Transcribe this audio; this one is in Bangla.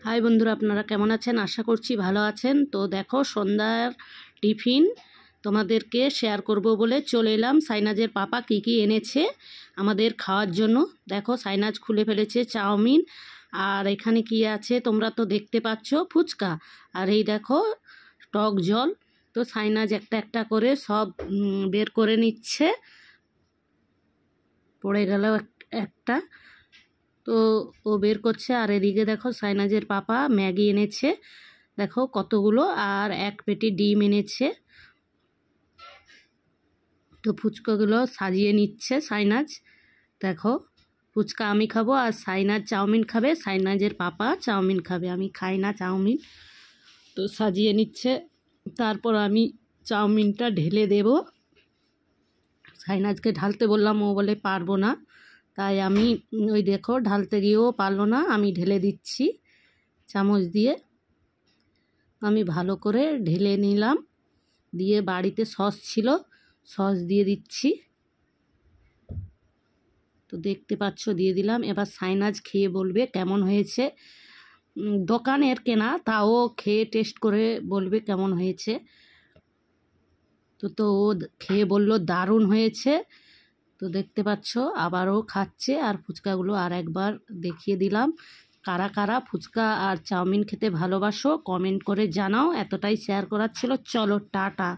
হাই বন্ধুরা, আপনারা কেমন আছেন? আশা করছি ভালো আছেন। তো দেখো, সন্ধ্যার টিফিন তোমাদেরকে শেয়ার করব বলে চলে এলাম। সাইনাজের পাপা কি কি এনেছে আমাদের খাওয়ার জন্য। দেখো, সাইনাজ খুলে ফেলেছে চাউমিন, আর এখানে কি আছে তোমরা তো দেখতে পাচ্ছ, ফুচকা। আর এই দেখো টক জল। তো সাইনাজ একটা একটা করে সব বের করে নিচ্ছে। পড়ে গেল একটা, তো ও বের করছে। আর এদিকে দেখো সাইনাজের পাপা ম্যাগি এনেছে, দেখো কতগুলো, আর এক পেটি ডিম এনেছে। তো ফুচকাগুলো সাজিয়ে নিচ্ছে সাইনাজ। দেখো, ফুচকা আমি খাবো আর সাইনাজ চাউমিন খাবে। সাইনাজের পাপা চাউমিন খাবে, আমি খাই না চাউমিন। তো সাজিয়ে নিচ্ছে, তারপর আমি চাউমিনটা ঢেলে দেব। সাইনাজকে ঢালতে বললাম, ও বলে পারবো না। তাই আমি ওই দেখো ঢালতে গিয়েও পারলো না, আমি ঢেলে দিচ্ছি চামচ দিয়ে। আমি ভালো করে ঢেলে নিলাম, দিয়ে বাড়িতে সস ছিল, সস দিয়ে দিচ্ছি। তো দেখতে পাচ্ছ, দিয়ে দিলাম। এবার সাইনাজ খেয়ে বলবে কেমন হয়েছে। দোকানের কেনা, তাও খেয়ে টেস্ট করে বলবে কেমন হয়েছে। তো ও খেয়ে বলল দারুণ হয়েছে। তো দেখতে পাচ্ছ আবারও খাচ্ছে। আর ফুচকাগুলো আর একবার দেখিয়ে দিলাম। কারা কারা ফুচকা আর চাউমিন খেতে ভালোবাসো কমেন্ট করে জানাও। এতটাই শেয়ার করার ছিল। চলো, টাটা।